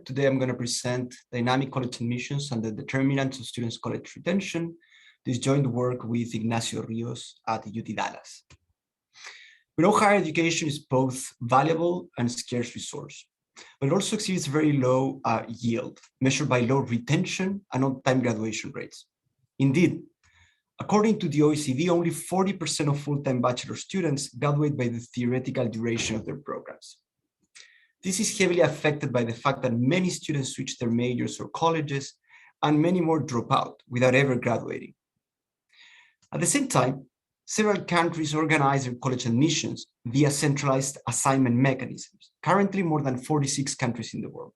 Today I'm going to present dynamic college admissions and the determinants of students' college retention. This joint work with Ignacio Rios at UT Dallas. We know higher education is both valuable and scarce resource, but it also exhibits very low yield, measured by low retention and on-time graduation rates. Indeed, according to the OECD, only 40% of full-time bachelor students graduate by the theoretical duration of their programs. This is heavily affected by the fact that many students switch their majors or colleges, and many more drop out without ever graduating. At the same time, several countries organize their college admissions via centralized assignment mechanisms, currently more than 46 countries in the world.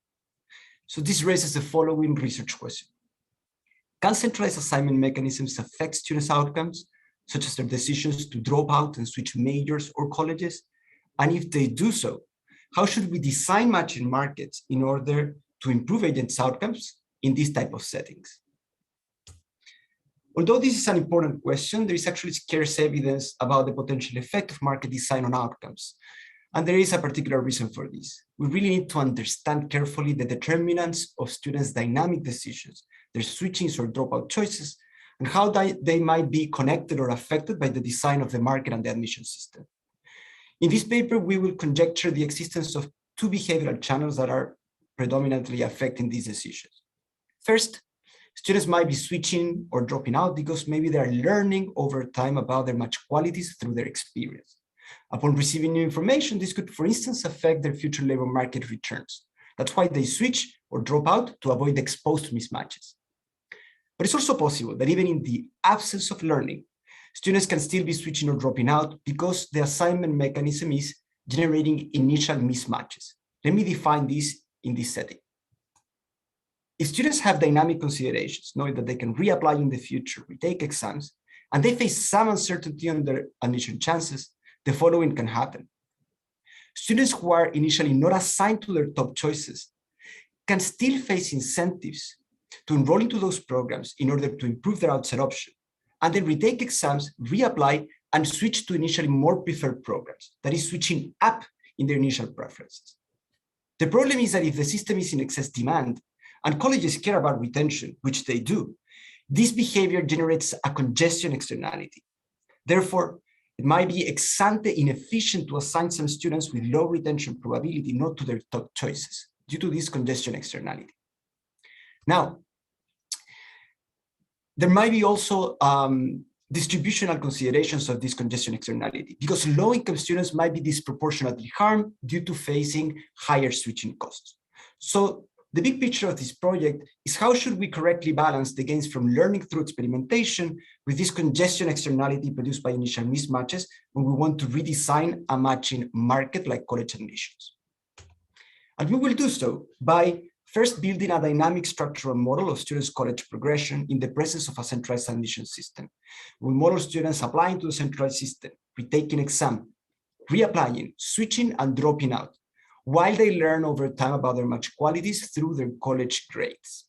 So this raises the following research question. Can centralized assignment mechanisms affect students' outcomes, such as their decisions to drop out and switch majors or colleges? And if they do so, how should we design matching markets in order to improve agents' outcomes in these type of settings? Although this is an important question, there is actually scarce evidence about the potential effect of market design on outcomes. And there is a particular reason for this. We really need to understand carefully the determinants of students' dynamic decisions, their switchings or dropout choices, and how they might be connected or affected by the design of the market and the admission system. In this paper, we will conjecture the existence of two behavioral channels that are predominantly affecting these decisions. First, students might be switching or dropping out because maybe they are learning over time about their match qualities through their experience. Upon receiving new information, this could, for instance, affect their future labor market returns. That's why they switch or drop out to avoid exposed mismatches. But it's also possible that even in the absence of learning, students can still be switching or dropping out because the assignment mechanism is generating initial mismatches. Let me define this in this setting. If students have dynamic considerations, knowing that they can reapply in the future, retake exams, and they face some uncertainty on their admission chances, the following can happen. Students who are initially not assigned to their top choices can still face incentives to enroll into those programs in order to improve their outset option, and then retake exams, reapply, and switch to initially more preferred programs, that is switching up in their initial preferences. The problem is that if the system is in excess demand and colleges care about retention, which they do, this behavior generates a congestion externality. Therefore, it might be ex ante inefficient to assign some students with low retention probability not to their top choices due to this congestion externality. Now, there might be also distributional considerations of this congestion externality because low-income students might be disproportionately harmed due to facing higher switching costs. So the big picture of this project is how should we correctly balance the gains from learning through experimentation with this congestion externality produced by initial mismatches when we want to redesign a matching market like college admissions. And we will do so by first building a dynamic structural model of students' college progression in the presence of a centralized admission system. We model students applying to the centralized system, retaking exam, reapplying, switching, and dropping out, while they learn over time about their match qualities through their college grades.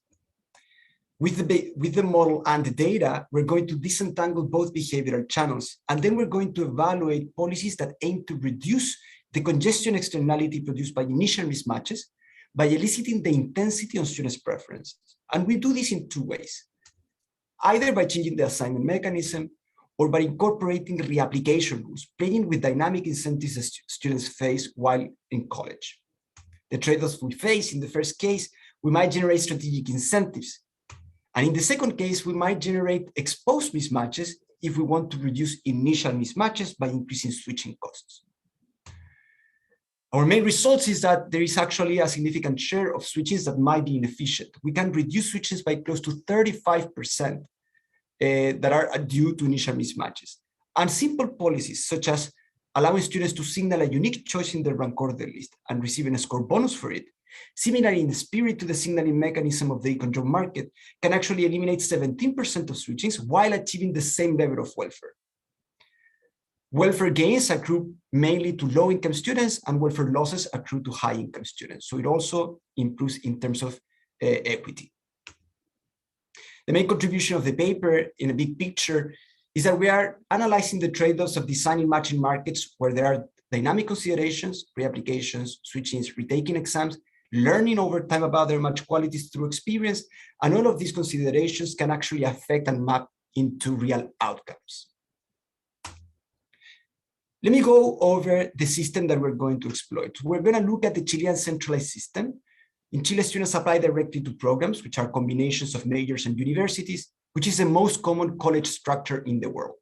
With the model and the data, we're going to disentangle both behavioral channels, and then we're going to evaluate policies that aim to reduce the congestion externality produced by initial mismatches by eliciting the intensity on students' preferences. And we do this in two ways, either by changing the assignment mechanism or by incorporating reapplication rules, playing with dynamic incentives that students face while in college. The trade-offs we face in the first case, we might generate strategic incentives. And in the second case, we might generate exposed mismatches if we want to reduce initial mismatches by increasing switching costs. Our main results is that there is actually a significant share of switches that might be inefficient. We can reduce switches by close to 35% that are due to initial mismatches. And simple policies such as allowing students to signal a unique choice in their rank order list and receiving a score bonus for it, similarly in the spirit to the signaling mechanism of the econ job market, can actually eliminate 17% of switchings while achieving the same level of welfare. Welfare gains accrue mainly to low-income students, and welfare losses accrue to high-income students. So it also improves in terms of equity. The main contribution of the paper in a big picture is that we are analyzing the trade-offs of designing matching markets where there are dynamic considerations, reapplications, switchings, retaking exams, learning over time about their match qualities through experience, and all of these considerations can actually affect and map into real outcomes. Let me go over the system that we're going to exploit. We're going to look at the Chilean centralized system. In Chile, students apply directly to programs, which are combinations of majors and universities, which is the most common college structure in the world.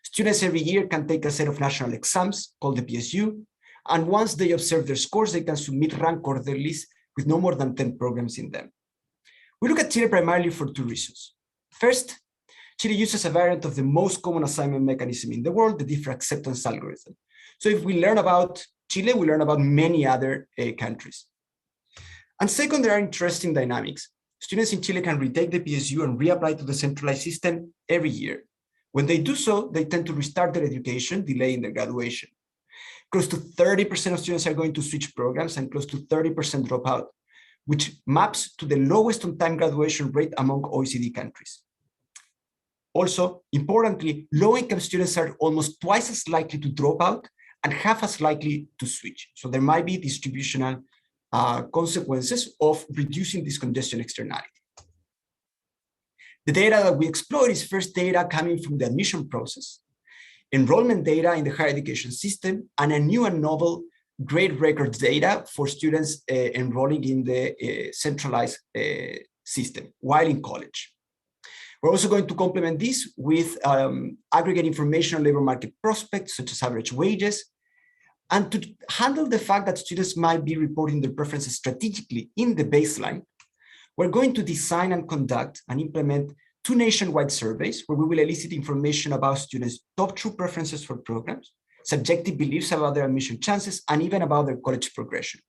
Students every year can take a set of national exams called the PSU, and once they observe their scores, they can submit rank order lists with no more than 10 programs in them. We look at Chile primarily for two reasons. First, Chile uses a variant of the most common assignment mechanism in the world, the differ acceptance algorithm. So if we learn about Chile, we learn about many other countries. And second, there are interesting dynamics. Students in Chile can retake the PSU and reapply to the centralized system every year. When they do so, they tend to restart their education, delaying their graduation. Close to 30% of students are going to switch programs and close to 30% drop out, which maps to the lowest on-time graduation rate among OECD countries. Also, importantly, low-income students are almost twice as likely to drop out and half as likely to switch. So there might be distributional consequences of reducing this congestion externality. The data that we exploit is first data coming from the admission process, enrollment data in the higher education system, and a new and novel grade records data for students enrolling in the centralized system while in college. We're also going to complement this with aggregate information on labor market prospects, such as average wages, and to handle the fact that students might be reporting their preferences strategically in the baseline, we're going to design and conduct and implement two nationwide surveys where we will elicit information about students' top true preferences for programs, subjective beliefs about their admission chances, and even about their college progression.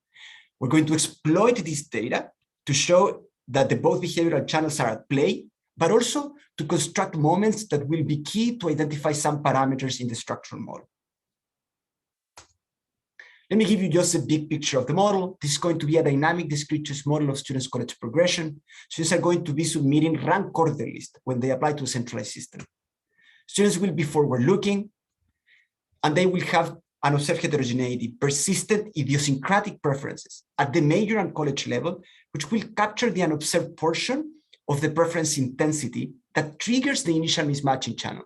We're going to exploit this data to show that the both behavioral channels are at play, but also to construct moments that will be key to identify some parameters in the structural model. Let me give you just a big picture of the model. This is going to be a dynamic discrete choice model of students' college progression. Students are going to be submitting rank order list when they apply to a centralized system. Students will be forward-looking, and they will have an observed heterogeneity, persistent idiosyncratic preferences at the major and college level, which will capture the unobserved portion of the preference intensity that triggers the initial mismatching channel.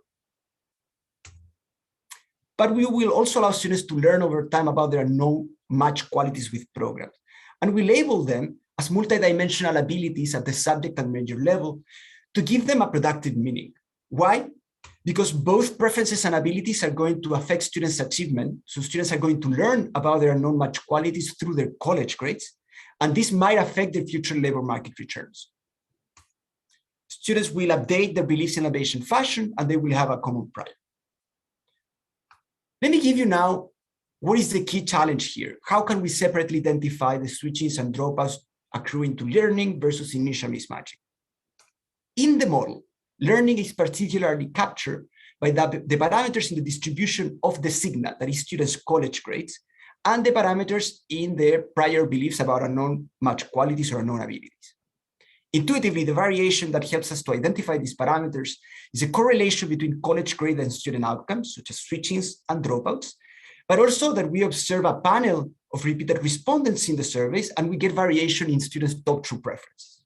But we will also allow students to learn over time about their known match qualities with programs. And we label them as multidimensional abilities at the subject and major level to give them a productive meaning. Why? Because both preferences and abilities are going to affect students' achievement. So students are going to learn about their known match qualities through their college grades, and this might affect their future labor market returns. Students will update their beliefs in a Bayesian fashion, and they will have a common prior. Let me give you now what is the key challenge here. How can we separately identify the switchings and dropouts accruing to learning versus initial mismatching? In the model, learning is particularly captured by the parameters in the distribution of the signal, that is students' college grades, and the parameters in their prior beliefs about unknown match qualities or unknown abilities. Intuitively, the variation that helps us to identify these parameters is a correlation between college grade and student outcomes, such as switchings and dropouts, but also that we observe a panel of repeated respondents in the surveys, and we get variation in students' top true preferences.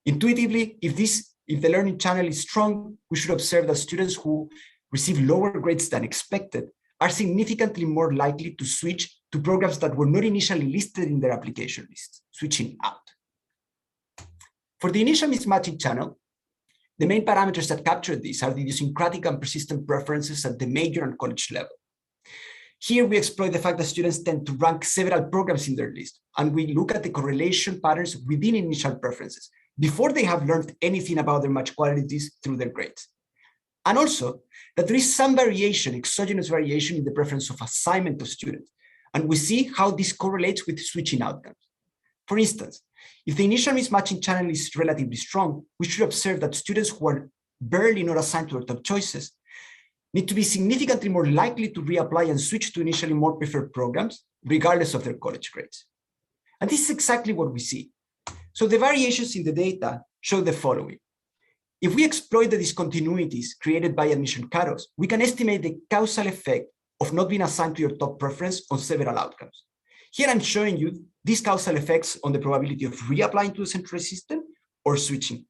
Intuitively, if the learning channel is strong, we should observe that students who receive lower grades than expected are significantly more likely to switch to programs that were not initially listed in their application list, switching out. For the initial mismatching channel, the main parameters that capture this are the idiosyncratic and persistent preferences at the major and college level. Here we exploit the fact that students tend to rank several programs in their list, and we look at the correlation patterns within initial preferences before they have learned anything about their match qualities through their grades. And also that there is some variation, exogenous variation in the preference of assignment of students, and we see how this correlates with switching outcomes. For instance, if the initial mismatching channel is relatively strong, we should observe that students who are barely not assigned to their top choices need to be significantly more likely to reapply and switch to initially more preferred programs, regardless of their college grades. And this is exactly what we see. So the variations in the data show the following. If we exploit the discontinuities created by admission cutoffs, we can estimate the causal effect of not being assigned to your top preference on several outcomes. Here I'm showing you these causal effects on the probability of reapplying to the centralized system or switching.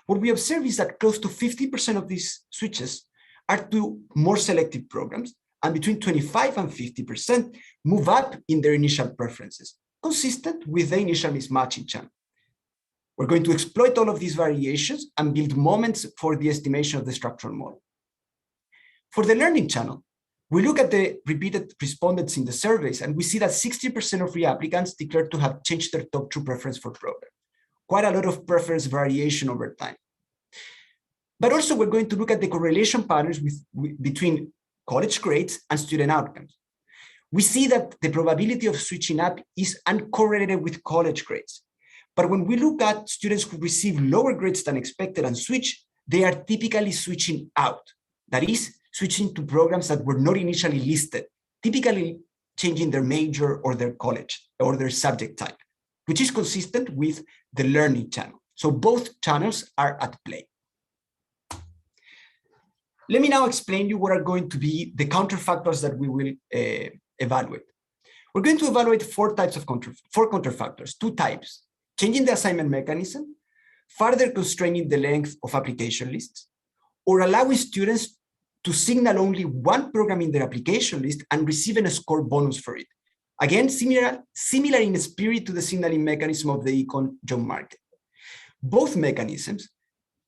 What we observe is that close to 50% of these switches are to more selective programs, and between 25 and 50% move up in their initial preferences, consistent with the initial mismatching channel. We're going to exploit all of these variations and build moments for the estimation of the structural model. For the learning channel, we look at the repeated respondents in the surveys, and we see that 60% of reapplicants declared to have changed their top two preference for program. Quite a lot of preference variation over time. But also we're going to look at the correlation patterns between college grades and student outcomes. We see that the probability of switching up is uncorrelated with college grades. But when we look at students who receive lower grades than expected and switch, they are typically switching out. That is, switching to programs that were not initially listed, typically changing their major or their college or their subject type, which is consistent with the learning channel. So both channels are at play. Let me now explain you what are going to be the counterfactors that we will evaluate. We're going to evaluate four counterfactors, two types: changing the assignment mechanism, further constraining the length of application lists, or allowing students to signal only one program in their application list and receiving a score bonus for it. Again, similar in spirit to the signaling mechanism of the econ job market. Both mechanisms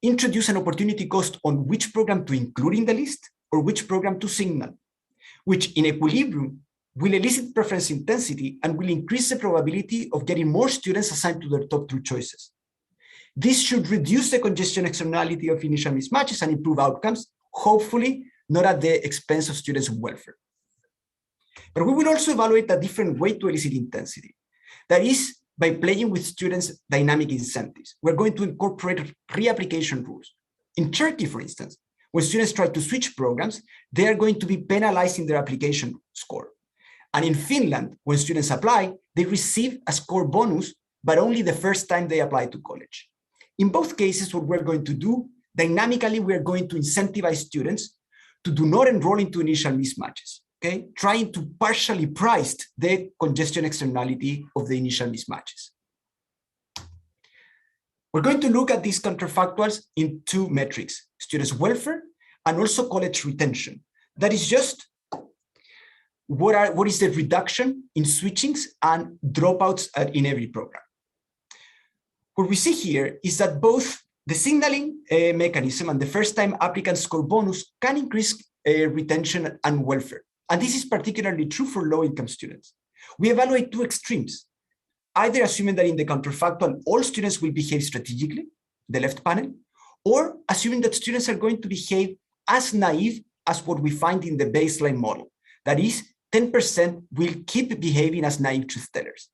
introduce an opportunity cost on which program to include in the list or which program to signal, which in equilibrium will elicit preference intensity and will increase the probability of getting more students assigned to their top two choices. This should reduce the congestion externality of initial mismatches and improve outcomes, hopefully not at the expense of students' welfare. But we will also evaluate a different way to elicit intensity. That is, by playing with students' dynamic incentives. We're going to incorporate reapplication rules. In Turkey, for instance, when students try to switch programs, they are going to be penalized in their application score. And in Finland, when students apply, they receive a score bonus, but only the first time they apply to college. In both cases, what we're going to do, dynamically, we're going to incentivize students to do not enroll into initial mismatches. Okay, trying to partially price the congestion externality of the initial mismatches. We're going to look at these counterfactuals in two metrics: students' welfare and also college retention. That is just what is the reduction in switchings and dropouts in every program. What we see here is that both the signaling mechanism and the first-time applicant score bonus can increase retention and welfare. And this is particularly true for low-income students. We evaluate two extremes, either assuming that in the counterfactual, all students will behave strategically, the left panel, or assuming that students are going to behave as naive as what we find in the baseline model. That is, 10% will keep behaving as naive truth tellers.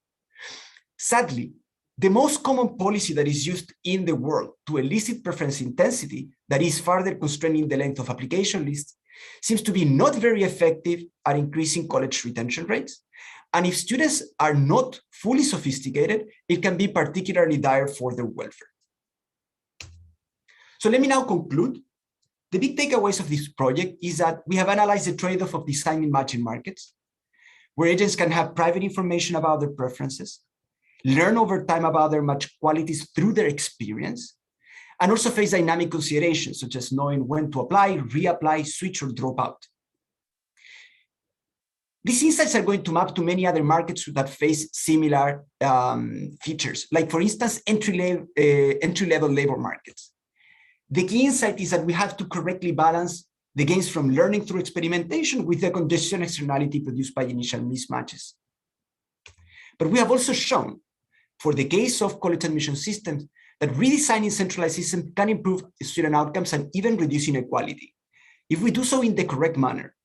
Sadly, the most common policy that is used in the world to elicit preference intensity, that is further constraining the length of application lists, seems to be not very effective at increasing college retention rates. And if students are not fully sophisticated, it can be particularly dire for their welfare. So let me now conclude. The big takeaways of this project is that we have analyzed the trade-off of designing matching markets, where agents can have private information about their preferences, learn over time about their match qualities through their experience, and also face dynamic considerations, such as knowing when to apply, reapply, switch, or drop out. These insights are going to map to many other markets that face similar features, like, for instance, entry-level labor markets. The key insight is that we have to correctly balance the gains from learning through experimentation with the congestion externality produced by initial mismatches. But we have also shown, for the case of college admission systems, that redesigning centralized systems can improve student outcomes and even reduce inequality, if we do so in the correct manner,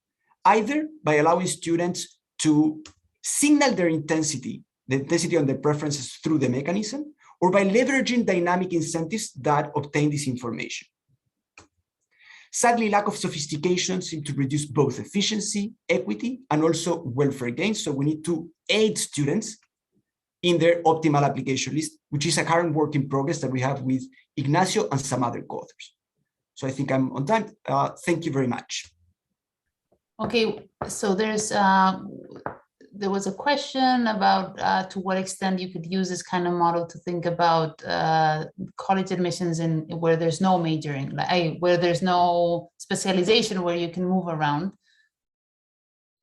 either by allowing students to signal their intensity, the intensity on their preferences through the mechanism, or by leveraging dynamic incentives that obtain this information. Sadly, lack of sophistication seems to reduce both efficiency, equity, and also welfare gains. So we need to aid students in their optimal application list, which is a current work in progress that we have with Ignacio and some other co-authors. So I think I'm on time. Thank you very much. Okay, so there's there was a question about to what extent you could use this kind of model to think about college admissions in where there's no majoring, like where there's no specialization, where you can move around.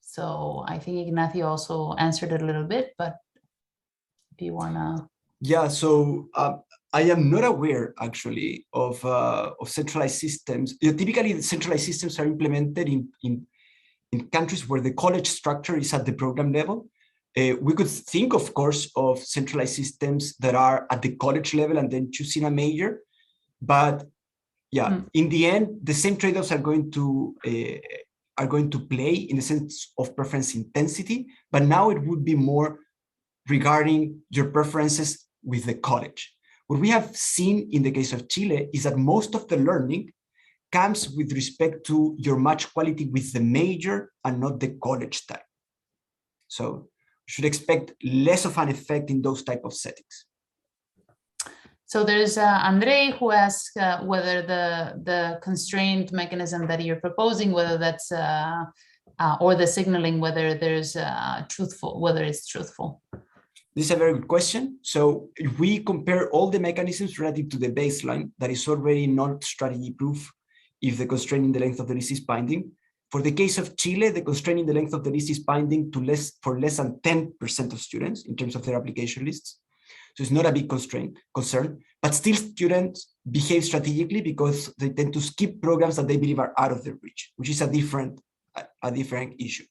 So I think Ignacio also answered it a little bit, but if you wanna. Yeah, so I am not aware actually of centralized systems. Typically, the centralized systems are implemented in countries where the college structure is at the program level. We could think, of course, of centralized systems that are at the college level and then choosing a major. But yeah, in the end, the same trade-offs are going to play in the sense of preference intensity. But now it would be more regarding your preferences with the college. What we have seen in the case of Chile is that most of the learning comes with respect to your match quality with the major and not the college type. So you should expect less of an effect in those type of settings. So there's Andre who asks whether the constraint mechanism that you're proposing, whether that's or the signaling, whether there's whether it's truthful. This is a very good question. So if we compare all the mechanisms relative to the baseline, that is already not strategy proof if the constraint in the length of the list is binding. For the case of Chile, the constraint in the length of the list is binding to for less than 10% of students in terms of their application lists. So it's not a big concern, but still students behave strategically because they tend to skip programs that they believe are out of their reach, which is a different issue.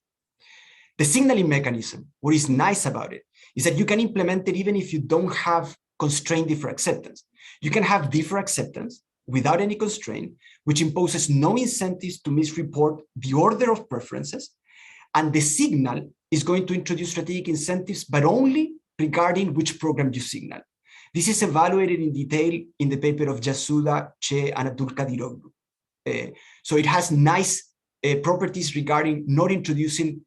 The signaling mechanism, what is nice about it, is that you can implement it even if you don't have constrained differ acceptance. You can have differ acceptance without any constraint, which imposes no incentives to misreport the order of preferences, and the signal is going to introduce strategic incentives, but only regarding which program you signal. This is evaluated in detail in the paper of Yasuda, Che, and Abdul Kadiroglu. So it has nice properties regarding not introducing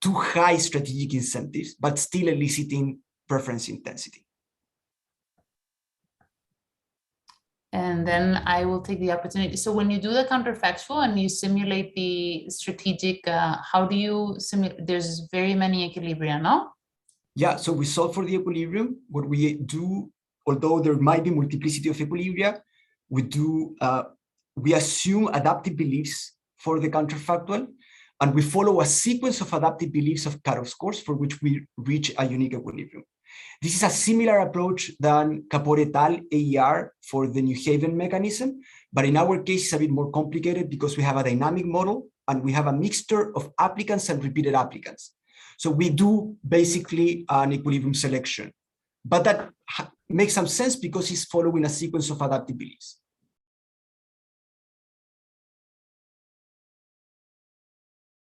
too high strategic incentives, but still eliciting preference intensity. And then I will take the opportunity. So when you do the counterfactual and you simulate the strategic, how do you simulate? There's very many equilibria, no? Yeah, so we solve for the equilibrium. What we do, although there might be multiplicity of equilibria, we assume adaptive beliefs for the counterfactual, and we follow a sequence of adaptive beliefs of cutoff scores for which we reach a unique equilibrium. This is a similar approach than Kapor et al. AER for the New Haven mechanism, but in our case, it's a bit more complicated because we have a dynamic model and we have a mixture of applicants and repeated applicants. So we do basically an equilibrium selection, but that makes some sense because it's following a sequence of adaptive beliefs.